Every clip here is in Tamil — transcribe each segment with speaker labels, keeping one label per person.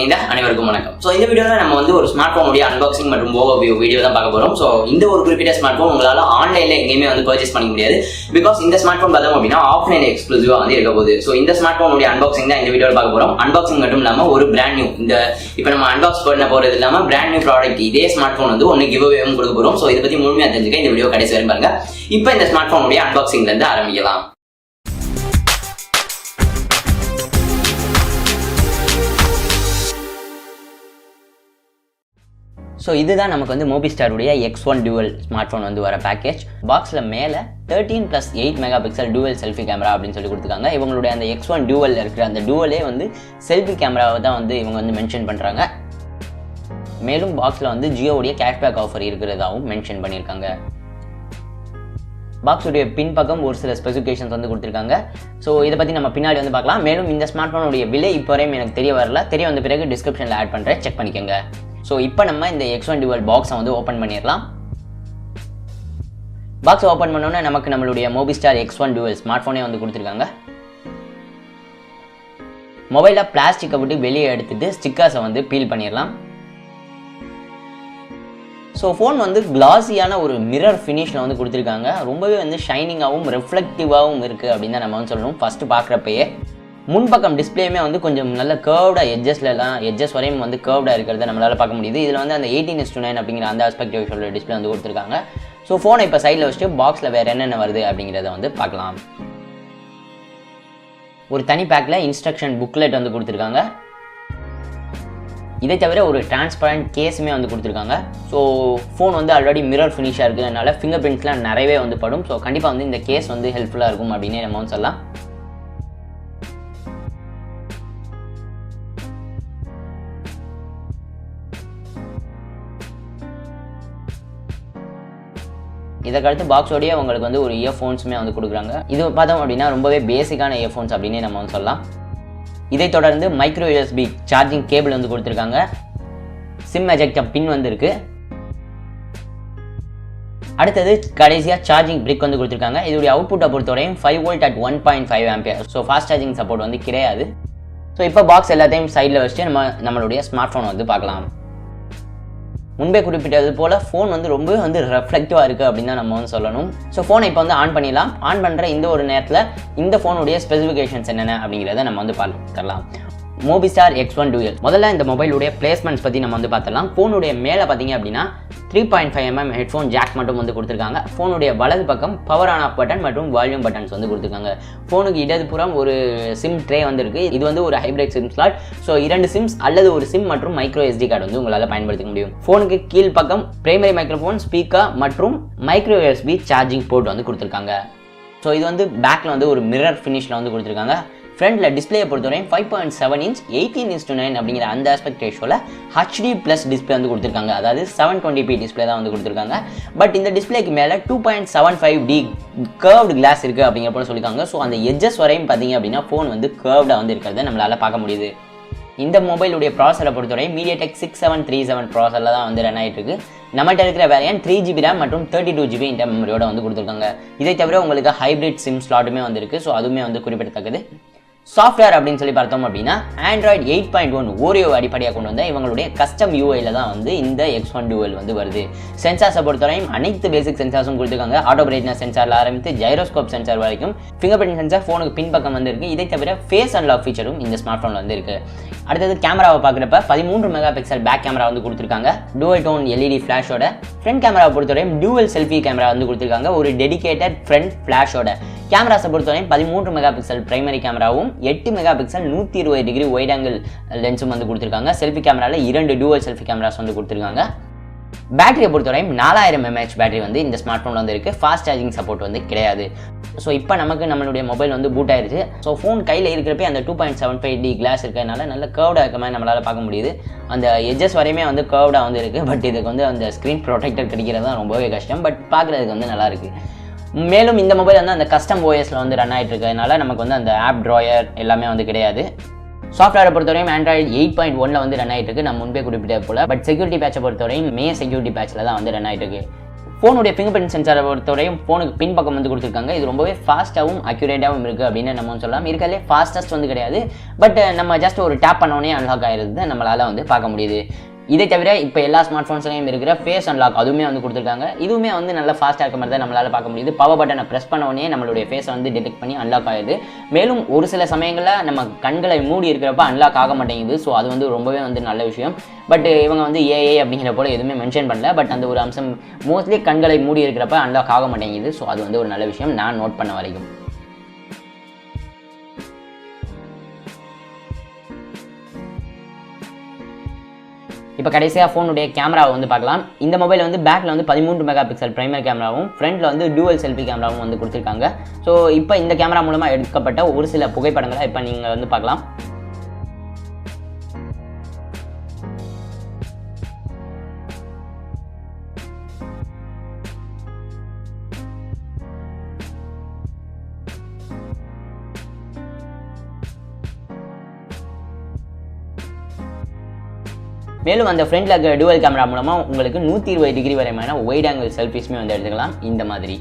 Speaker 1: இணைந்த அனைவருக்கும் வணக்கம். ஸோ இந்த வீடியோவில் நம்ம வந்து ஒரு ஸ்மார்ட் ஃபோனுடைய அன்பாக்சிங் மற்றும் ஓவர்வியூ வீடியோ தான் பார்க்க போகிறோம். ஸோ இந்த ஒரு குறிப்பிட்ட ஸ்மார்ட் ஃபோன் உங்களால் ஆன்லைனில் எங்கேயுமே வந்து பர்ச்சேஸ் பண்ணிக்க முடியாது. பிகாஸ் இந்த ஸ்மார்ட் ஃபோன் பார்த்தோம் அப்படின்னா ஆஃப்லைன் எக்ஸ்க்ளூசிவாக வந்து இருக்க போகுது. ஸோ இந்த ஸ்மார்ட் ஃபோனுடைய அன்பாக்சிங் தான் இந்த வீடியோவில் பார்க்க போகிறோம். அன்பாக்சிங் மட்டும் இல்லாமல் ஒரு பிராண்ட் நியூ இப்போ நம்ம அன்பாக்ஸ் பண்ண போகிறது இல்லாமல் பிராண்ட் நியூ ப்ராடக்ட் இதே ஸ்மார்ட் ஃபோன் வந்து ஒன்று கிவ் அவேவும் கொடுக்க போகிறோம். ஸோ இதை பற்றி முழுமையாக தெரிஞ்சுக்க இந்த வீடியோ கடைசி வரை பாருங்க. இப்போ இந்த ஸ்மார்ட் ஃபோனுடைய அன்பாக்சிங்லேருந்து ஆரம்பிக்கலாம். ஸோ இதுதான் நமக்கு வந்து மோபிஸ்டாருடைய X1 Dual ஸ்மார்ட் ஃபோன் வந்து வர பேக்கேஜ். பாக்ஸில் மேலே 13+8 mega pixel dual selfie camera அப்படின்னு சொல்லி கொடுத்துருக்காங்க. இவங்களுடைய அந்த X1 Dual இருக்கிற அந்த டூவலே வந்து செல்ஃபி கேமராவை தான் வந்து இவங்க வந்து மென்ஷன் பண்ணுறாங்க. மேலும் பாக்ஸில் வந்து ஜியோவுடைய கேஷ்பேக் ஆஃபர் இருக்கிறதாகவும் மென்ஷன் பண்ணியிருக்காங்க. பாக்ஸுடைய பின்பக்கம் ஒரு சில ஸ்பெசிஃபிகேஷன்ஸ் வந்து கொடுத்துருக்காங்க. ஸோ இதை பற்றி நம்ம பின்னாடி வந்து பார்க்கலாம். மேலும் இந்த ஸ்மார்ட் ஃபோனுடைய விலை இப்போ வரையும் எனக்கு தெரிய வந்த பிறகு டிஸ்கிரிப்ஷனில் ஆட் பண்ணுறேன், செக் பண்ணிக்கோங்க. ஸோ இப்போ நம்ம இந்த X1 Dual பாக்ஸை வந்து ஓப்பன் பண்ணிடலாம். பாக்ஸை ஓப்பன் பண்ணோன்னா நமக்கு நம்மளுடைய மோபிஸ்டார் X1 Dual ஸ்மார்ட் ஃபோனே வந்து கொடுத்துருக்காங்க. மொபைலில் பிளாஸ்டிக்கை விட்டு வெளியே எடுத்துட்டு ஸ்டிக்கர்ஸை வந்து பீல் பண்ணிடலாம். ஸோ ஃபோன் வந்து கிளாஸியான ஒரு மிரர் ஃபினிஷில் வந்து கொடுத்துருக்காங்க. ரொம்பவே வந்து ஷைனிங்காகவும் ரெஃப்ளெக்டிவாகவும் இருக்குது அப்படின்னு தான் நம்ம வந்து சொல்லணும். ஃபஸ்ட்டு பார்க்குறப்பயே முன்பக்கம் டிஸ்பிளேயுமே வந்து கொஞ்சம் நல்ல கர்வ்டாக எட்ஜஸ் வரையும் வந்து கர்வ்டாக இருக்கிறத நம்மளால் பார்க்க முடியுது. இதில் வந்து அந்த 18:9 அப்படிங்கிற அந்த ஆஸ்பெக்ட் ரேஷியோட டிஸ்பிளே வந்து கொடுத்துருக்காங்க. ஸோ ஃபோனை இப்போ சைடில் வச்சுட்டு பாக்ஸில் வேறு என்னென்ன வருது அப்படிங்கிறத வந்து பார்க்கலாம். ஒரு தனி பேக்கில் இன்ஸ்ட்ரக்ஷன் புக்லெட் வந்து கொடுத்துருக்காங்க. இதை தவிர ஒரு டிரான்ஸ்பரண்ட் கேஸுமே வந்து கொடுத்துருக்காங்க. ஸோ ஃபோன் வந்து ஆல்ரெடி மிரர் ஃபினிஷாக இருக்கிறதுனால ஃபிங்கர் பிரிண்ட்ஸ்லாம் நிறையவே வந்து படும். ஸோ கண்டிப்பாக வந்து இந்த கேஸ் வந்து ஹெல்ப்ஃபுல்லாக இருக்கும் அப்படின்னு நம்ம வந்து சொல்லலாம். இதற்கடுத்து பாக்ஸோடைய உங்களுக்கு வந்து ஒரு இயர்ஃபோன்ஸுமே வந்து கொடுக்குறாங்க. இது பார்த்தோம் அப்படின்னா ரொம்பவே பேசிக்கான இயர்ஃபோன்ஸ் அப்படின்னு நம்ம வந்து சொல்லலாம். இதை தொடர்ந்து மைக்ரோ USB சார்ஜிங் கேபிள் வந்து கொடுத்துருக்காங்க. சிம் எஜெக்டர் பின் வந்து இருக்கு. அடுத்தது கடைசியாக சார்ஜிங் பிரிக் வந்து கொடுத்துருக்காங்க. இதோடைய அவுட்புட்டை பொறுத்தவரையும் 5V at 1.5 ampere. So fast charging support வந்து கிடையாது. ஸோ இப்போ பாக்ஸ் எல்லாத்தையும் சைடில் வச்சுட்டு நம்மளுடைய ஸ்மார்ட் ஃபோன் வந்து பார்க்கலாம். முன்பே குறிப்பிட்டது போல் ஃபோன் வந்து ரொம்பவே வந்து ரெஃப்ளெக்டிவாக இருக்குது அப்படின்னு தான் நம்ம வந்து சொல்லணும். ஸோ ஃபோனை இப்போ வந்து ஆன் பண்ணிடலாம். ஆன் பண்ணுற இந்த ஒரு நேரத்தில் இந்த ஃபோனுடைய ஸ்பெசிஃபிகேஷன்ஸ் என்னென்ன அப்படிங்கிறத நம்ம வந்து பார்த்துடலாம். Mobiistar X1 Dual. முதல்ல இந்த மொபைலுடைய பிளேஸ்மெண்ட்ஸ் பற்றி நம்ம வந்து பார்த்துடலாம். ஃபோனுடைய மேலே பார்த்தீங்க அப்படின்னா 3.5mm ஹெட்ஃபோன் ஜாக் மட்டும் வந்து கொடுத்துருக்காங்க. ஃபோனுடைய வலது பக்கம் பவர் ஆன் ஆஃப் பட்டன் மற்றும் வால்யூம் பட்டன்ஸ் வந்து கொடுத்துருக்காங்க. ஃபோனுக்கு இடதுபுறம் ஒரு சிம் ட்ரே வந்து இருக்குது. இது வந்து ஒரு hybrid sim slot. So 2 Sims அல்லது ஒரு சிம் மற்றும் மைக்ரோ SD கார்டு வந்து உங்களால் பயன்படுத்த முடியும். ஃபோனுக்கு கீழ் பக்கம் பிரைமரி மைக்ரோஃபோன், ஸ்பீக்கர் மற்றும் மைக்ரோ USB சார்ஜிங் போர்ட் வந்து கொடுத்துருக்காங்க. ஸோ இது வந்து பேக்கில் வந்து ஒரு மிரர் ஃபினிஷில் வந்து கொடுத்துருக்காங்க. ஃப்ரண்ட்டில் டிஸ்பிளேயை பொறுத்தவரையும் 5.7 inch 18:9 அப்படிங்கிற அந்த ஆஸ்பெக்ட் ரேஷியோவில் HD+ டிஸ்பிளே வந்து கொடுத்துருக்காங்க. அதாவது 720p டிஸ்பிளே தான் வந்து கொடுத்துருக்காங்க. பட் இந்த டிஸ்பிளேக்கு மேலே 2.75D கர்வ்டு கிளாஸ் இருக்குது அப்படிங்கிற போல சொல்லியிருக்காங்க. ஸோ அந்த எட்ஜஸ் வரையும் பார்த்தீங்க அப்படின்னா ஃபோன் வந்து கர்வ்டாக வந்து இருக்கிறத நம்மளால் பார்க்க முடியுது. இந்த மொபைலுடைய ப்ராசரை பொறுத்தவரை MediaTek 6737 ப்ராசரில் தான் வந்து ரன் ஆகிட்டு இருக்கு. நம்மகிட்ட இருக்கிற வேரியன்ட் 3GB RAM மற்றும் 32GB இன்டர் மெமரியோட வந்து கொடுத்துருக்காங்க. இதை தவிர உங்களுக்கு ஹைப்ரிட் சிம் ஸ்லாட்டுமே வந்து இருக்குது. ஸோ அதுவுமே வந்து குறிப்பிடத்தக்கது. சாஃப்ட்வேர் அப்படின்னு சொல்லி பார்த்தோம் அப்படின்னா Android 8.1 ஓரியோ அடிப்படையாக கொண்டு வந்த இவங்களுடைய கஸ்டம் UIல தான் வந்து இந்த X1 Dual வந்து வருது. சென்சார்ஸை பொறுத்தவரையும் அனைத்து பேசிக் சென்சார்ஸும் கொடுத்துருக்காங்க. ஆட்டோ பிரைட்னஸ் சென்சாரில் ஆரம்பித்து ஜைரோஸ்கோப் சென்சார் வரைக்கும் ஃபிங்கர் பிரிண்ட் சென்சார் ஃபோனுக்கு பின்பக்கம் வந்து இருக்குது. இதை தவிர ஃபேஸ் அன்லாக் ஃபீச்சரும் இந்த ஸ்மார்ட் ஃபோனில் வந்து இருக்குது. அடுத்தது கேமராவை பார்க்குறப்ப 13 மெகா பிக்சல் பேக் கேமரா வந்து கொடுத்துருக்காங்க. டூவல் டோன் LED ஃப்ளாஷோட. ஃப்ரண்ட் கேமராவை பொறுத்தவரையும் டூவல் செல்ஃபி கேமரா வந்து கொடுத்துருக்காங்க. ஒரு டெடிகேட்டட் ஃப்ரண்ட் ஃப்ளாஷோட. கேமராஸை பொறுத்தவரையும் 13 மெகா பிக்சல் பிரைமரி கேமராவும் 8 mega pixel 120 degree wide angle லென்ஸும் வந்து கொடுத்துருக்காங்க. செல்ஃபி கேமராவில் 2 டூவல் செல்ஃபி கேமராஸ் வந்து கொடுத்துருக்காங்க. பேட்டரியை பொறுத்தவரையும் 4000 mAh பேட்டரி வந்து இந்த ஸ்மார்ட் ஃபோனில் வந்து இருக்குது. ஃபாஸ்ட் சார்ஜிங் சப்போர்ட் வந்து கிடையாது. ஸோ இப்போ நமக்கு நம்மளுடைய மொபைல் வந்து பூட் ஆயிடுச்சு. ஸோ ஃபோன் கையில் இருக்கிறப்ப அந்த 2.75D கிளாஸ் இருக்கிறதுனால நல்ல கர்வ்டாக இருக்க மாதிரி நம்மளால் பார்க்க முடியுது. அந்த எட்ஜஸ் வரையுமே வந்து கர்வ்டாக வந்து இருக்குது. பட் இதுக்கு வந்து அந்த ஸ்க்ரீன் ப்ரொடெக்டர் கிடைக்கிறது தான் ரொம்பவே கஷ்டம். பட் பார்க்குறதுக்கு வந்து நல்லா இருக்குது. மேலும் இந்த மொபைல் வந்து அந்த கஸ்டம் OSல வந்து ரன் ஆகிட்டு இருக்கிறதுனால நமக்கு வந்து அந்த ஆப் ட்ராயர் எல்லாமே வந்து கிடையாது. சாஃப்ட்வேரை பொறுத்தவரையும் Android 8.1 வந்து ரன் ஆகிட்டு இருக்கு. நம்ம முன்பே குறிப்பிட்டது போல. பட் செக்யூரிட்டி பேட்சை பொறுத்தவரையும் செக்யூரிட்டி பேட்சில் தான் வந்து ரன் ஆகிட்டு இருக்கு. ஃபோனுடைய ஃபிங்கர் பிரிண்ட் சென்சாரை பொறுத்தவரையும் ஃபோனுக்கு பின் பக்கம் வந்து கொடுத்துருக்காங்க. இது ரொம்பவே ஃபாஸ்ட்டாகவும் அக்யூரேட்டாகவும் இருக்குது அப்படின்னு நம்ம சொல்லலாம். இருக்கிறதுலே ஃபாஸ்டஸ்ட் வந்து கிடையாது, பட் நம்ம ஜஸ்ட் ஒரு டேப் பண்ணோடனே அன்லாக் ஆகிருது நம்மளால் வந்து பார்க்க முடியுது. இதை தவிர இப்போ எல்லா ஸ்மார்ட் ஃபோன்ஸ்லையும் இருக்கிற ஃபேஸ் அன்லாக் அதுவுமே வந்து கொடுத்துருக்காங்க. இதுவுமே வந்து நல்லா ஃபாஸ்ட்டாக இருக்க மாதிரி தான் நம்மளால் பார்க்க முடியுது. பவர் பட்டனை ப்ரெஸ் பண்ண உடனே நம்மளுடைய ஃபேஸை வந்து டிடெக்ட் பண்ணி அன்லாக் ஆகுது. மேலும் ஒரு சில சமயங்களில் நம்ம கண்களை மூடி இருக்கிறப்ப அன்லாக் ஆக மாட்டேங்குது. ஸோ அது வந்து ரொம்பவே வந்து நல்ல விஷயம். பட் இவங்க வந்து ஏஏ அப்படிங்கிற போல எதுவுமே மென்ஷன் பண்ணல. பட் அந்த ஒரு அம்சம் மோஸ்ட்லி கண்களை மூடி இருக்கிறப்ப அன்லாக் ஆக மாட்டேங்குது. ஸோ அது வந்து ஒரு நல்ல விஷயம் நான் நோட் பண்ண வரைக்கும். இப்போ கடைசியாக ஃபோனுடைய கேமராவை வந்து பார்க்கலாம். இந்த மொபைல் வந்து பேக்கில் வந்து 13 மெகா பிக்சல் பிரைமரி கேமராவும் ஃப்ரண்ட்டில் வந்து டூவல் செல்ஃபி கேமராவும் வந்து கொடுத்துருக்காங்க. ஸோ இப்போ இந்த கேமரா மூலமாக எடுக்கப்பட்ட ஒரு சில புகைப்படங்களை இப்போ நீங்கள் வந்து பார்க்கலாம். மேலும் அந்த ஃப்ரண்ட்ல இருக்க டூவல் கேமரா மூலமாக உங்களுக்கு 120 டிகிரி வரையான வைட் ஆங்கிள் செல்ஃபிஸ்மே வந்து எடுத்துக்கலாம் இந்த மாதிரி.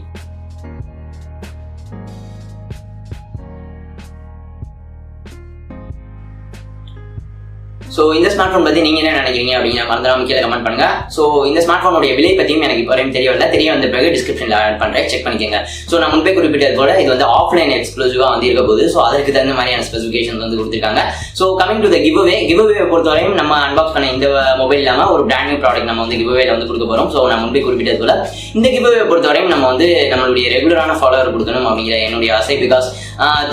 Speaker 1: ஸோ இந்த ஸ்மார்ட் ஃபோன் பற்றி நீங்கள் என்ன நினைக்கிறீங்க அப்படிங்கிற மறந்துடாம கீழே கமெண்ட் பண்ணுங்க. ஸோ இந்த ஸ்மார்ட் ஃபோனுடைய விலை பற்றியும் எனக்கு இப்போ வரையும் தெரிய வந்த பிறகு டிஸ்கிரிப்ஷனில் ஆட் பண்ணுறேன், செக் பண்ணிக்கோங்க. ஸோ நான் முன்பே குறிப்பிட்டது போல இது வந்து ஆஃப்லைன் எக்ஸ்க்ளூசிவாக வந்து இருக்க போகுது. ஸோ அதற்கு தகுந்த மாதிரியான ஸ்பெசிஃபிகேஷன்ஸ் வந்து கொடுத்துருக்காங்க. So coming to the giveaway பொறுத்தவரையும் நம்ம அன்பாக்ஸ் பண்ண இந்த மொபைல் இல்லாமல் ஒரு பிராண்ட் நியூ ப்ராடக்ட் நம்ம வந்து கிவ்அவேல வந்து கொடுக்க போகிறோம். ஸோ நான் முன்பே குறிப்பிட்டது போல இந்த கிவ்அவே பொறுத்தவரையும் நம்ம வந்து நம்மளுடைய ரெகுலரான ஃபாலோவர் கொடுக்கணும் அப்படிங்கிற என்னுடைய ஆசை. பிகாஸ்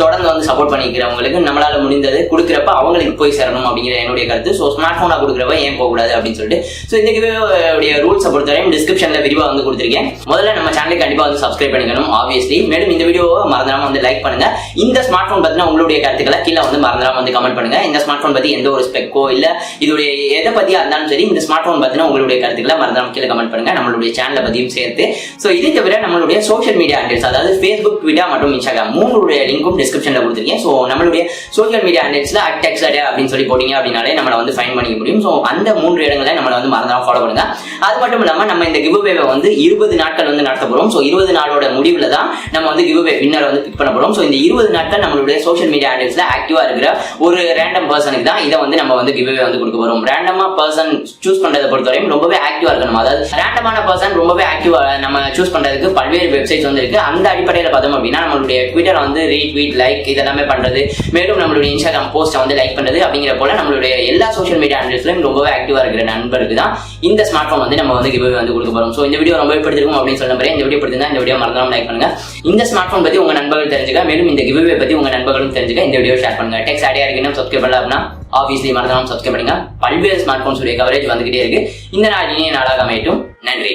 Speaker 1: தொடர்ந்து வந்து சப்போர்ட் பண்ணிக்கிறவங்களுக்கு நம்மளால முடிந்தது கொடுக்குறப்ப அவங்களுக்கு போய் சேரணும் அப்படிங்கிற என்னுடைய கருத்து. ஸோ ஸ்மார்ட் ஃபோனாக கொடுக்குறப்ப ஏன் போகக்கூடாது அப்படின்னு சொல்லிட்டு ஸோ இந்த கிவ்அவேடைய ரூல்ஸை பொறுத்தவரையும் டிஸ்கிரிப்ஷனில் விரிவாக வந்து கொடுத்துருக்கேன். முதல்ல நம்ம சேனலுக்கு கண்டிப்பாக வந்து சப்ஸ்கிரைப் பண்ணிக்கணும் ஆப்வியஸ்லி. மேலும் இந்த வீடியோவை மறந்துடாம வந்து லைக் பண்ணுங்க. இந்த ஸ்மார்ட் ஃபோன் பற்றின உங்களுடைய கருத்துக்களை கீழே வந்து மறந்துடாம வந்து கமெண்ட் பண்ணுங்க. இந்த ஸ்மார்ட் ஃபோன் பற்றி எந்த ஒரு ஸ்பெக்கோ இல்லை இதோடைய எதை பற்றியா இருந்தாலும் சரி இந்த ஸ்மார்ட் ஃபோன் பற்றின உங்களுடைய கருத்துக்களை மறந்துடாம கீழே கமெண்ட் பண்ணுங்க, நம்மளுடைய சேனலை பற்றியும் சேர்த்து. ஸோ இதை தவிர நம்மளுடைய சோஷியல் மீடியா ஹேண்டில்ஸ் அதாவது ஃபேஸ்புக், ட்விட்டர் மற்றும் இன்ஸ்டாகிராம் மூணுடைய லிங்கும் டிஸ்கிரிப்ஷனில் கொடுத்துருக்கேன். ஸோ நம்மளுடைய சோஷியல் மீடியா ஹேண்டில்ஸ்ல @texadia அப்படின்னு சொல்லி போட்டீங்க அப்படின்னாலே நம்மளை வந்து ஃபைன் பண்ணிக்க முடியும். ஸோ அந்த 3 இடங்களை நம்மளை வந்து மறந்துடாம ஃபாலோ பண்ணுங்க. அது மட்டும் இல்லாமல் நம்ம இந்த கிவ்அவேவை வந்து 20 நாட்கள் வந்து நடத்த போகிறோம். ஸோ 20 நாளோட முடிவில் தான் நம்ம வந்து கிவ்அவே வின்னர் வந்து பிக் பண்ண போகிறோம். ஸோ இந்த 20 நாட்கள் நம்மளுடைய சோஷியல் மீடியா ஹேண்டில்ஸ்ல ஆக்டிவா இருக்கிற ஒரு ரேண்டம் பர்சனுக்கு தான் இதை வந்து நம்ம வந்து கிவ்அவே வந்து கொடுக்க போகிறோம். ரேண்டமா பர்சன் சூஸ் பண்றதை பொறுத்தவரையும் ரொம்பவே ஆக்டிவா இருக்கணும். அதாவது ரேண்டமான பர்சன் ரொம்பவே ஆக்டிவா நம்ம சூஸ் பண்றதுக்கு பல்வேறு வெப்சைட்ஸ் வந்து இருக்கு. அந்த அடிப்படையில் பார்த்தோம் அப்படின்னா நம்மளுடைய ட்விட்டர் வந்து ரீட்வீட், லைக் இதெல்லாமே பண்றது, மேலும் நம்மளுடைய இன்ஸ்டாகிராம் போஸ்ட்டை வந்து லைக் பண்றது அப்படிங்கிற போல நம்மளுடைய எல்லா சோஷியல் மீடியா ஹேண்டில்ஸ்லையும் ரொம்பவே ஆக்டிவா இருக்கிற நண்பருக்கு தான் இந்த ஸ்மார்ட் ஃபோன் வந்து நம்ம வந்து கிவ்அவே வந்து கொடுக்க போறோம். ஸோ இந்த வீடியோ ரொம்ப பிடிச்சிருக்கும் அப்படின்னு சொல்ல போறேன். இந்த வீடியோ பிடிச்சிருந்தா இந்த வீடியோ மறந்துடாம லைக் பண்ணுங்க. இந்த ஸ்மார்ட் ஃபோன் பத்தி உங்க நண்பர்கள் தெரிஞ்சுக்க, மேலும் இந்த கிவ்அவே பத்தி உங்க நண்பர்களும் தெரிஞ்சுக்க இந்த வீடியோ ஷேர் பண்ணுங்க. டெக்ஸ் ஐடியா இருக்கு சப்ஸ்கிரைப் பண்ணல அப்படின்னா ஆப்வியஸ்லி மறந்துடாம சப்ஸ்கிரைப் பண்ணுங்க. பல்வேறு ஸ்மார்ட் போன்ஸ் உடைய கவரேஜ் வந்துகிட்டே இருக்கு. இந்த நாள் இனிய நாளாக அமையட்டும். நன்றி.